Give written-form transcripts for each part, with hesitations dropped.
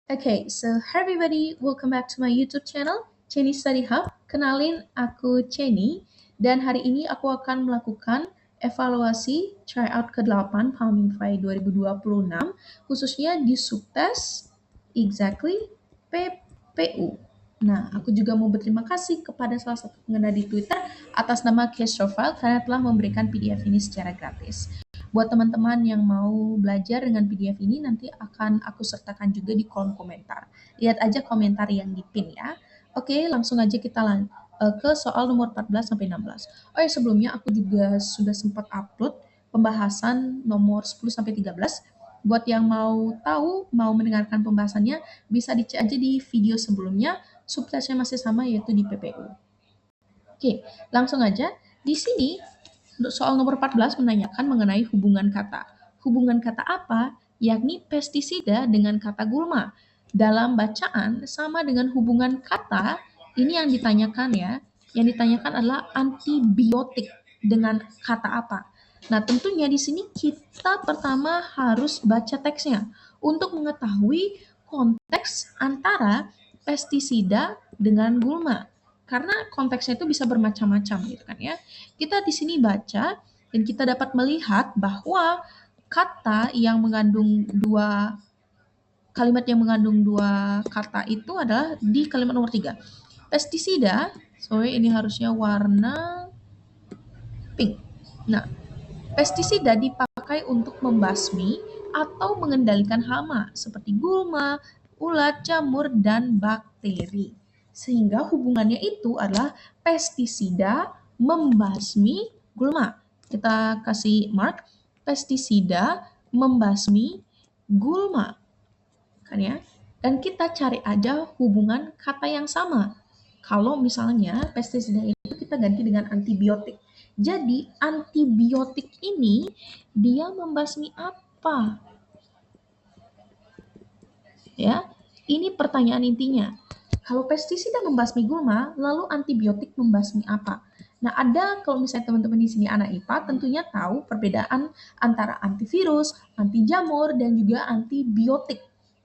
Okay, so hi everybody, welcome back to my YouTube channel, Chenny Study Hub. Kenalin, aku Chenny, dan hari ini aku akan melakukan evaluasi tryout ke-8 Palmify 2026, khususnya di subtes Exactly PPU. Nah, aku juga mau berterima kasih kepada salah satu pengguna di Twitter atas nama Castrofile karena telah memberikan PDF ini secara gratis. Buat teman-teman yang mau belajar dengan PDF ini, nanti akan aku sertakan juga di kolom komentar. Lihat aja komentar yang dipin ya. Oke, langsung aja kita ke soal nomor 14 sampai 16. Oh ya, sebelumnya aku juga sudah sempat upload pembahasan nomor 10 sampai 13. Buat yang mau tahu, mau mendengarkan pembahasannya, bisa dicek aja di video sebelumnya. Subtextnya masih sama, yaitu di PPU. Oke, langsung aja. Di sini soal nomor 14 menanyakan mengenai hubungan kata. Hubungan kata apa? Yakni pestisida dengan kata gulma. Dalam bacaan sama dengan hubungan kata, ini yang ditanyakan ya. Yang ditanyakan adalah antibiotik dengan kata apa. Nah, tentunya di sini kita pertama harus baca teksnya untuk mengetahui konteks antara pestisida dengan gulma. Karena konteksnya itu bisa bermacam-macam gitu kan ya. Kita di sini baca dan kita dapat melihat bahwa kata yang mengandung dua kalimat yang mengandung dua kata itu adalah di kalimat nomor 3. Pestisida, sorry ini harusnya warna pink. Nah, pestisida dipakai untuk membasmi atau mengendalikan hama seperti gulma, ulat, jamur, dan bakteri. Sehingga hubungannya itu adalah pestisida membasmi gulma. Kita kasih mark pestisida membasmi gulma. Kan ya? Dan kita cari aja hubungan kata yang sama. Kalau misalnya pestisida itu kita ganti dengan antibiotik. Jadi antibiotik ini dia membasmi apa? Ya, ini pertanyaan intinya. Kalau pestisida membasmi gulma, lalu antibiotik membasmi apa? Nah, ada kalau misalnya teman-teman di sini anak IPA tentunya tahu perbedaan antara antivirus, anti jamur, dan juga antibiotik.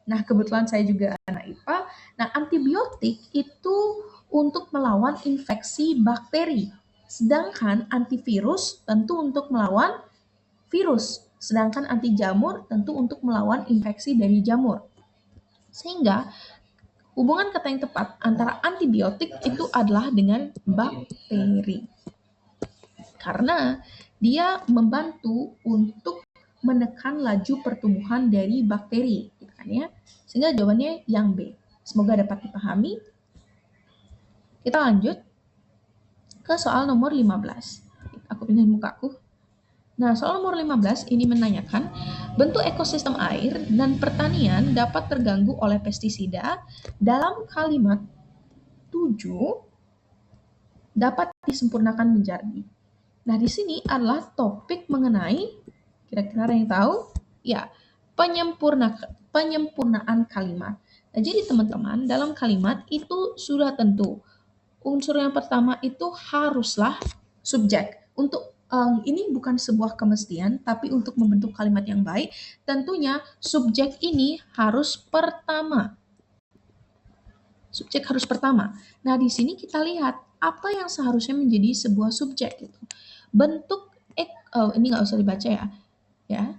Nah, kebetulan saya juga anak IPA. Nah, antibiotik itu untuk melawan infeksi bakteri. Sedangkan antivirus tentu untuk melawan virus. Sedangkan anti jamur tentu untuk melawan infeksi dari jamur. Sehingga hubungan kata yang tepat antara antibiotik itu adalah dengan bakteri. Karena dia membantu untuk menekan laju pertumbuhan dari bakteri, gitu kan ya. Sehingga jawabannya yang B. Semoga dapat dipahami. Kita lanjut ke soal nomor 15. Aku pindahin mukaku. Nah, soal nomor 15 ini menanyakan bentuk ekosistem air dan pertanian dapat terganggu oleh pestisida dalam kalimat 7 dapat disempurnakan menjadi. Nah, di sini adalah topik mengenai kira-kira ada yang tahu? Ya, penyempurnaan kalimat. Nah, jadi teman-teman, dalam kalimat itu sudah tentu unsur yang pertama itu haruslah subjek. Untuk ini bukan sebuah kemestian, tapi untuk membentuk kalimat yang baik, tentunya subjek ini harus pertama. Subjek harus pertama. Nah, di sini kita lihat apa yang seharusnya menjadi sebuah subjek gitu. Bentuk ini nggak usah dibaca ya. Ya.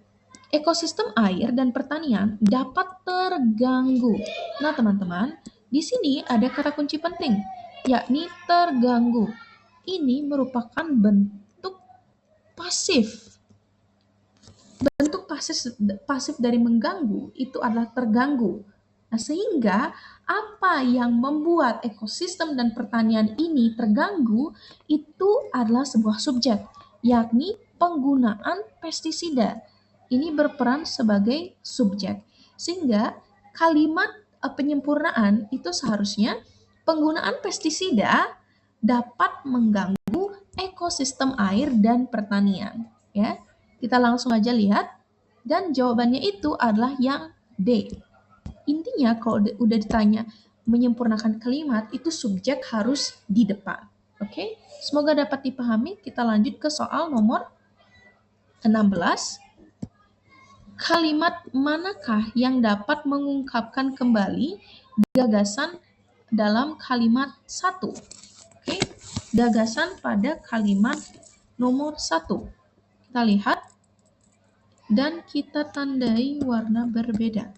Ekosistem air dan pertanian dapat terganggu. Nah, teman-teman, di sini ada kata kunci penting, yakni terganggu. Ini merupakan bentuk pasif. Bentuk pasif dari mengganggu itu adalah terganggu. Nah, sehingga apa yang membuat ekosistem dan pertanian ini terganggu itu adalah sebuah subjek, yakni penggunaan pestisida. Ini berperan sebagai subjek. Sehingga kalimat penyempurnaan itu seharusnya penggunaan pestisida dapat mengganggu ekosistem air dan pertanian. Ya, kita langsung aja lihat dan jawabannya itu adalah yang D. Intinya kalau udah ditanya menyempurnakan kalimat itu subjek harus di depan. Oke, semoga dapat dipahami. Kita lanjut ke soal nomor 16. kalimat manakah yang dapat mengungkapkan kembali gagasan dalam kalimat 1? Oke, gagasan pada kalimat nomor 1. Kita lihat dan kita tandai warna berbeda.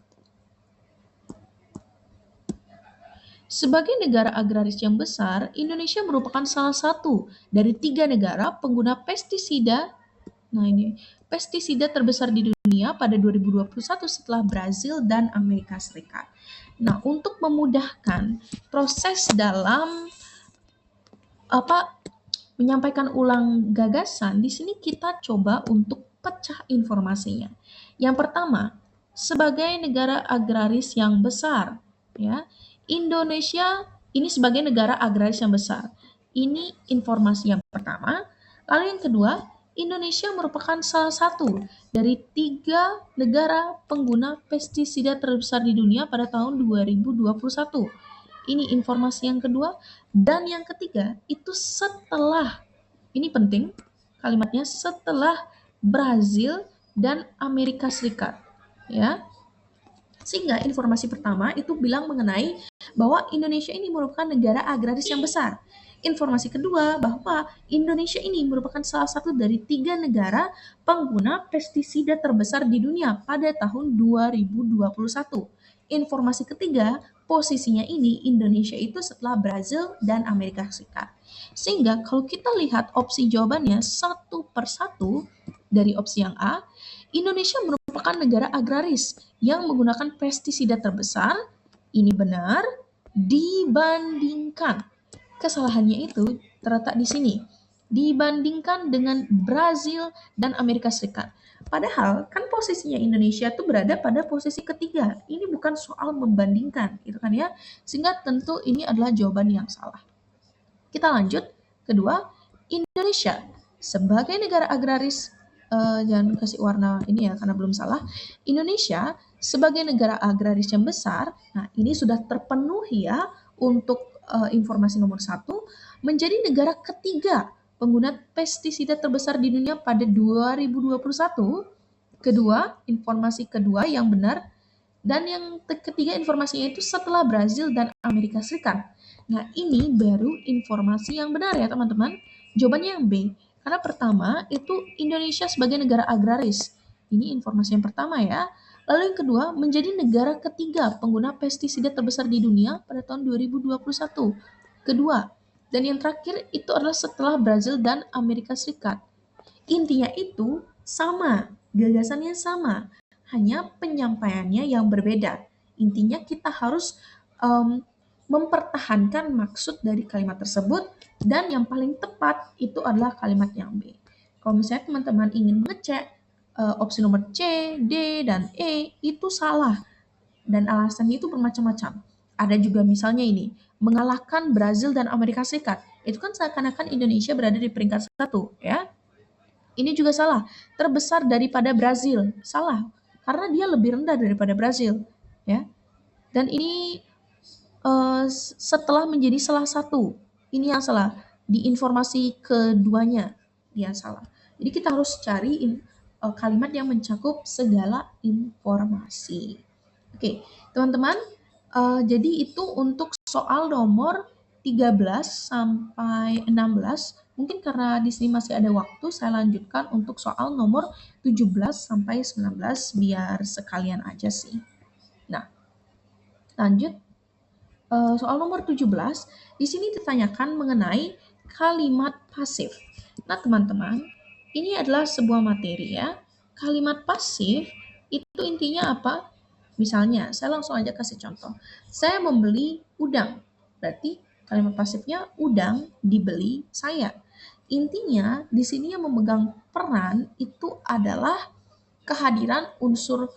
Sebagai negara agraris yang besar, Indonesia merupakan salah satu dari 3 negara pengguna pestisida. Nah, ini pestisida terbesar di dunia pada 2021 setelah Brazil dan Amerika Serikat. Nah, untuk memudahkan proses dalam menyampaikan ulang gagasan, di sini kita coba untuk pecah informasinya. Yang pertama, sebagai negara agraris yang besar, ya, Indonesia ini sebagai negara agraris yang besar. Ini informasi yang pertama. Lalu yang kedua, Indonesia merupakan salah satu dari 3 negara pengguna pestisida terbesar di dunia pada tahun 2021. Ini informasi yang kedua. Dan yang ketiga, itu setelah, ini penting, kalimatnya setelah Brazil dan Amerika Serikat. Ya, sehingga informasi pertama itu bilang mengenai bahwa Indonesia ini merupakan negara agraris yang besar. Informasi kedua bahwa Indonesia ini merupakan salah satu dari 3 negara pengguna pestisida terbesar di dunia pada tahun 2021. Informasi ketiga, posisinya ini Indonesia itu setelah Brazil dan Amerika Serikat. Sehingga kalau kita lihat opsi jawabannya satu persatu dari opsi yang A, Indonesia merupakan negara agraris yang menggunakan pestisida terbesar. Ini benar dibandingkan. Kesalahannya itu terletak di sini. Dibandingkan dengan Brazil dan Amerika Serikat. Padahal kan posisinya Indonesia itu berada pada posisi ketiga. Ini bukan soal membandingkan, gitu kan ya. Sehingga tentu ini adalah jawaban yang salah. Kita lanjut. Kedua, Indonesia sebagai negara agraris, jangan kasih warna ini ya karena belum salah. Indonesia sebagai negara agraris yang besar, nah ini sudah terpenuhi ya untuk informasi nomor 1, menjadi negara ketiga pengguna pestisida terbesar di dunia pada 2021. Kedua, informasi kedua yang benar. Dan yang ketiga informasinya itu setelah Brazil dan Amerika Serikat. Nah, ini baru informasi yang benar ya teman-teman. Jawabannya yang B. Karena pertama itu Indonesia sebagai negara agraris. Ini informasi yang pertama ya. Lalu yang kedua, menjadi negara ketiga pengguna pestisida terbesar di dunia pada tahun 2021. Kedua, dan yang terakhir itu adalah setelah Brazil dan Amerika Serikat. Intinya itu sama, gagasannya sama, hanya penyampaiannya yang berbeda. Intinya kita harus mempertahankan maksud dari kalimat tersebut dan yang paling tepat itu adalah kalimat yang B. Kalau misalnya teman-teman ingin mengecek opsi nomor C, D, dan E itu salah dan alasannya itu bermacam-macam. Ada juga misalnya ini, mengalahkan Brazil dan Amerika Serikat. Itu kan seakan-akan Indonesia berada di peringkat 1 ya. Ini juga salah. Terbesar daripada Brazil. Salah. Karena dia lebih rendah daripada Brazil. Ya. Dan ini setelah menjadi salah satu. Ini yang salah. Di informasi keduanya dia salah. Jadi kita harus cari kalimat yang mencakup segala informasi. Oke, teman-teman. Jadi itu untuk soal nomor 13 sampai 16. Mungkin karena di sini masih ada waktu, saya lanjutkan untuk soal nomor 17 sampai 19 biar sekalian aja sih. Nah, lanjut. Soal nomor 17, di sini ditanyakan mengenai kalimat pasif. Nah, teman-teman, ini adalah sebuah materi ya. Kalimat pasif itu intinya apa? Misalnya, saya langsung aja kasih contoh. Saya membeli udang. Berarti kalimat pasifnya udang dibeli saya. Intinya di sini yang memegang peran itu adalah kehadiran unsur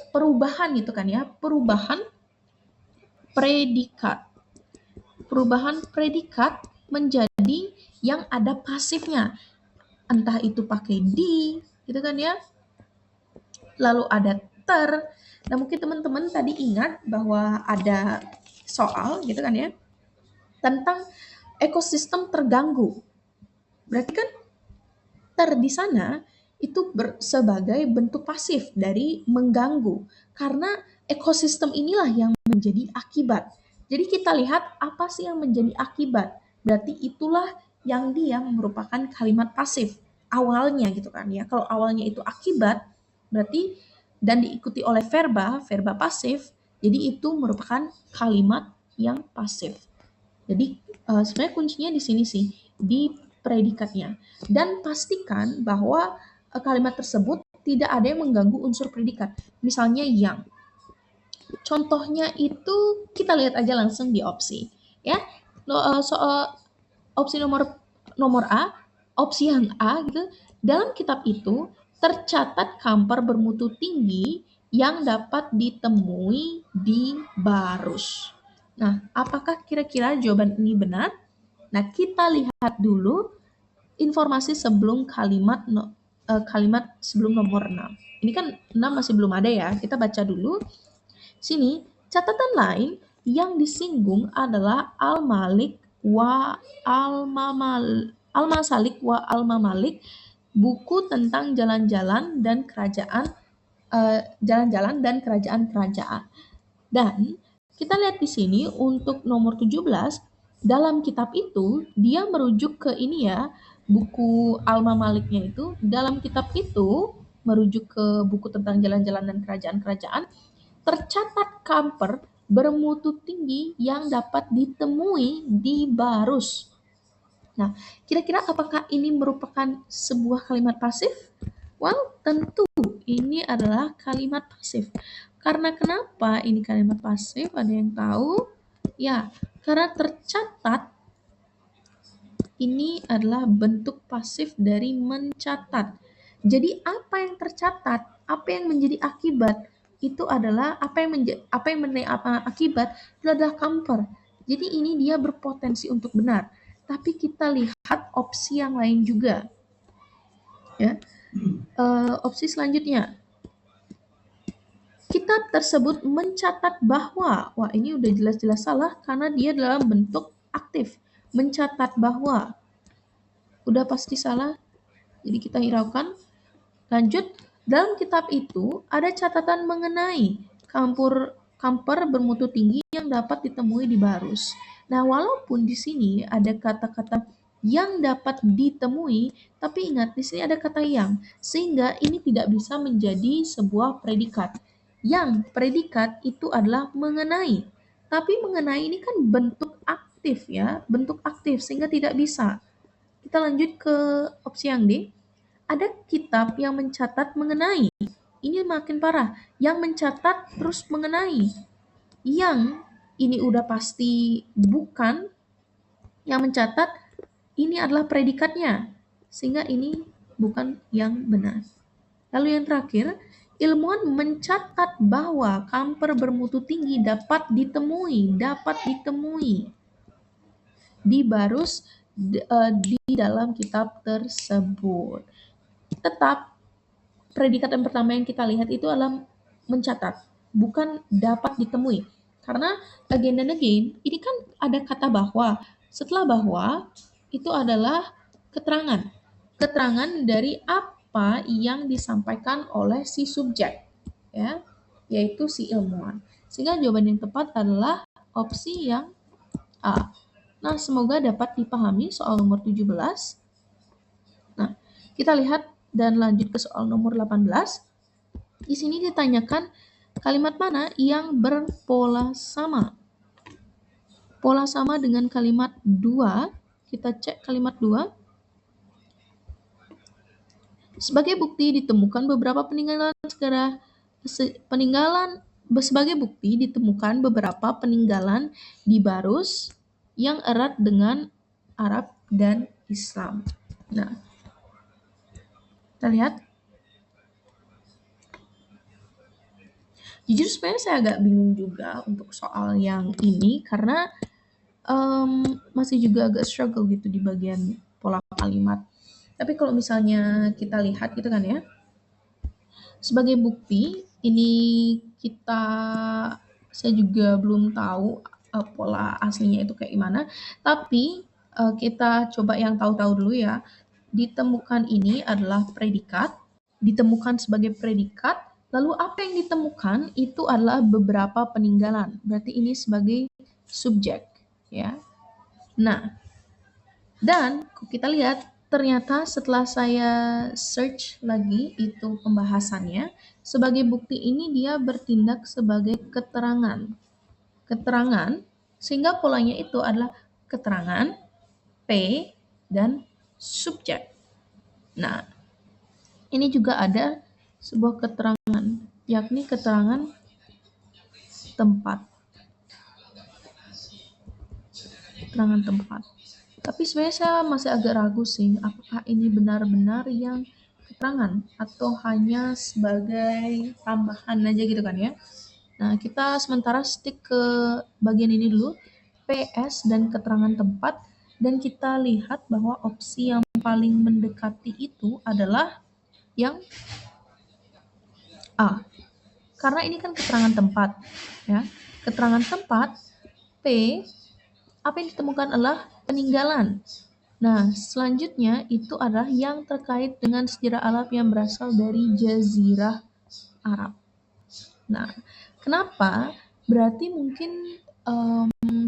perubahan gitu kan ya, perubahan predikat. Perubahan predikat menjadi yang ada pasifnya. Entah itu pakai di, gitu kan ya. Lalu ada ter. Nah, mungkin teman-teman tadi ingat bahwa ada soal gitu kan ya, tentang ekosistem terganggu. Berarti kan ter di sana itu sebagai bentuk pasif dari mengganggu. Karena ekosistem inilah yang menjadi akibat. Jadi kita lihat apa sih yang menjadi akibat. Berarti itulah yang dia merupakan kalimat pasif awalnya gitu kan ya. Kalau awalnya itu akibat, berarti dan diikuti oleh verba pasif, jadi itu merupakan kalimat yang pasif. Jadi sebenarnya kuncinya di sini sih, di predikatnya. Dan pastikan bahwa kalimat tersebut tidak ada yang mengganggu unsur predikat. Misalnya yang. Contohnya itu kita lihat aja langsung di opsi. Ya, soal opsi nomor nomor A, opsi yang A gitu. Dalam kitab itu tercatat kamper bermutu tinggi yang dapat ditemui di Barus. Nah, apakah kira-kira jawaban ini benar? Nah, kita lihat dulu informasi sebelum kalimat sebelum nomor 6. Ini kan 6 masih belum ada ya. Kita baca dulu. Sini, catatan lain yang disinggung adalah Al-Malik wa Al-Masalik wa Al-Mamalik, buku tentang jalan-jalan dan kerajaan-kerajaan. Dan kita lihat di sini untuk nomor 17, dalam kitab itu dia merujuk ke ini ya, buku Alma Maliknya itu. Dalam kitab itu merujuk ke buku tentang jalan-jalan dan kerajaan-kerajaan, tercatat kamper bermutu tinggi yang dapat ditemui di Barus. Nah, kira-kira apakah ini merupakan sebuah kalimat pasif? Well, tentu ini adalah kalimat pasif. Karena kenapa ini kalimat pasif? Ada yang tahu? Ya, karena tercatat ini adalah bentuk pasif dari mencatat. Jadi apa yang tercatat, apa yang menjadi akibat, itu adalah apa yang menjadi akibat itu adalah kamper. Jadi ini dia berpotensi untuk benar. Tapi kita lihat opsi yang lain juga. Ya, opsi selanjutnya. Kitab tersebut mencatat bahwa, wah ini udah jelas-jelas salah karena dia dalam bentuk aktif. Mencatat bahwa, udah pasti salah. Jadi kita hiraukan. Lanjut, dalam kitab itu ada catatan mengenai kamper bermutu tinggi yang dapat ditemui di Barus. Nah, walaupun di sini ada kata-kata yang dapat ditemui, tapi ingat di sini ada kata yang, sehingga ini tidak bisa menjadi sebuah predikat. Yang predikat itu adalah mengenai. Tapi mengenai ini kan bentuk aktif ya, bentuk aktif sehingga tidak bisa. Kita lanjut ke opsi yang D. Ada kitab yang mencatat mengenai. Ini makin parah. Yang mencatat terus mengenai. Yang ini udah pasti bukan. Yang mencatat ini adalah predikatnya. Sehingga ini bukan yang benar. Lalu yang terakhir, ilmuwan mencatat bahwa kamper bermutu tinggi dapat ditemui di Barus di dalam kitab tersebut. Tetap predikat yang pertama yang kita lihat itu adalah mencatat, bukan dapat ditemui. Karena again and again, ini kan ada kata bahwa. Setelah bahwa, itu adalah keterangan. Keterangan dari apa yang disampaikan oleh si subjek, ya, yaitu si ilmuwan. Sehingga jawaban yang tepat adalah opsi yang A. Nah, semoga dapat dipahami soal nomor 17. Nah, kita lihat dan lanjut ke soal nomor 18. Di sini ditanyakan kalimat mana yang berpola sama. Pola sama dengan kalimat 2. Kita cek kalimat 2. Sebagai bukti ditemukan beberapa peninggalan di Barus yang erat dengan Arab dan Islam. Nah, kita lihat. Jujur sebenarnya saya agak bingung juga untuk soal yang ini karena masih juga agak struggle gitu di bagian pola kalimat. Tapi kalau misalnya kita lihat gitu kan ya, sebagai bukti ini saya juga belum tahu pola aslinya itu kayak gimana. Tapi kita coba yang tahu-tahu dulu ya. Ditemukan ini adalah predikat. ditemukan sebagai predikat, lalu apa yang ditemukan itu adalah beberapa peninggalan. Berarti ini sebagai subjek, ya. Nah, dan kita lihat ternyata setelah saya search lagi itu pembahasannya, sebagai bukti ini dia bertindak sebagai keterangan. Keterangan, sehingga polanya itu adalah keterangan, P, dan subjek. Nah, ini juga ada sebuah keterangan, yakni keterangan tempat. Keterangan tempat. Tapi sebenarnya saya masih agak ragu sih, apakah ini benar-benar yang keterangan atau hanya sebagai tambahan aja gitu kan ya. Nah, kita sementara stick ke bagian ini dulu, PS dan keterangan tempat, dan kita lihat bahwa opsi yang paling mendekati itu adalah yang A. Karena ini kan keterangan tempat, ya. Keterangan tempat, P, apa yang ditemukan adalah peninggalan. Nah, selanjutnya itu adalah yang terkait dengan sejarah Arab yang berasal dari Jazirah Arab. Nah, kenapa? Berarti mungkin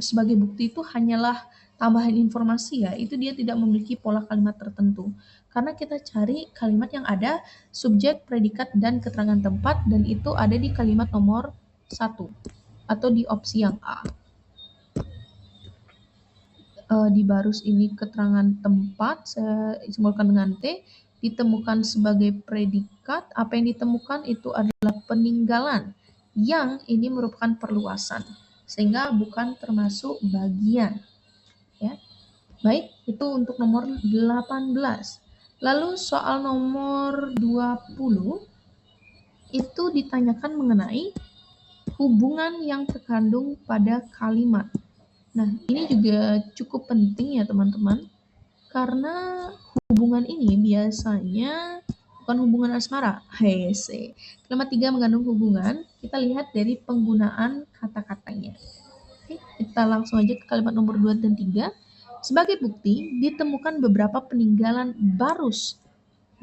sebagai bukti itu hanyalah tambahan informasi ya, itu dia tidak memiliki pola kalimat tertentu. Karena kita cari kalimat yang ada subjek, predikat, dan keterangan tempat, dan itu ada di kalimat nomor 1 atau di opsi yang A. Di barus ini keterangan tempat, saya simbolkan dengan T, ditemukan sebagai predikat. Apa yang ditemukan itu adalah peninggalan, yang ini merupakan perluasan, sehingga bukan termasuk bagian. Ya. Baik, itu untuk nomor 18. Lalu soal nomor 20, itu ditanyakan mengenai hubungan yang terkandung pada kalimat. Nah, ini juga cukup penting ya teman-teman, karena hubungan ini biasanya bukan hubungan asmara. Hese. Kalimat 3 mengandung hubungan, kita lihat dari penggunaan kata-katanya. Oke, kita langsung aja ke kalimat nomor 2 dan 3. Sebagai bukti, ditemukan beberapa peninggalan barus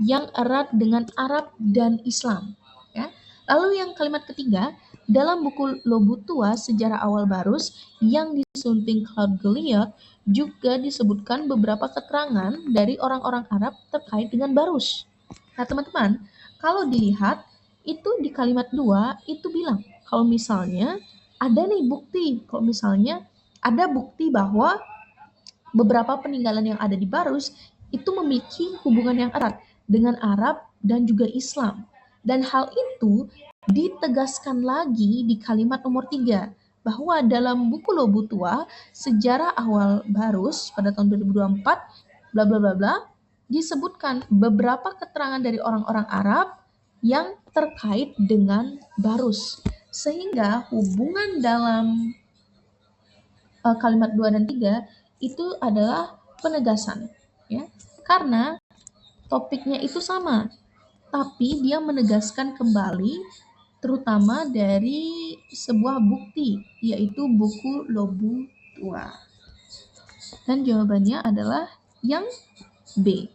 yang erat dengan Arab dan Islam. Ya. Lalu yang kalimat ketiga, dalam buku Lobutua Sejarah Awal Barus yang disunting Claude Gilliot juga disebutkan beberapa keterangan dari orang-orang Arab terkait dengan Barus. Nah teman-teman, kalau dilihat itu di kalimat 2 itu bilang kalau misalnya ada nih bukti, kalau misalnya ada bukti bahwa beberapa peninggalan yang ada di Barus itu memiliki hubungan yang erat dengan Arab dan juga Islam. Dan hal itu ditegaskan lagi di kalimat nomor 3, bahwa dalam buku Lobutua Sejarah Awal Barus pada tahun 2024 bla bla bla bla disebutkan beberapa keterangan dari orang-orang Arab yang terkait dengan Barus. Sehingga hubungan dalam kalimat 2 dan 3 itu adalah penegasan, ya. Karena topiknya itu sama, tapi dia menegaskan kembali terutama dari sebuah bukti, yaitu buku Lobutua. Dan jawabannya adalah yang B.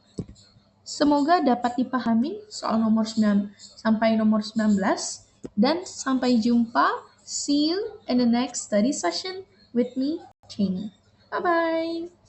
Semoga dapat dipahami soal nomor 9 sampai nomor 19, dan sampai jumpa. See you in the next study session with me, Cheney. Bye-bye.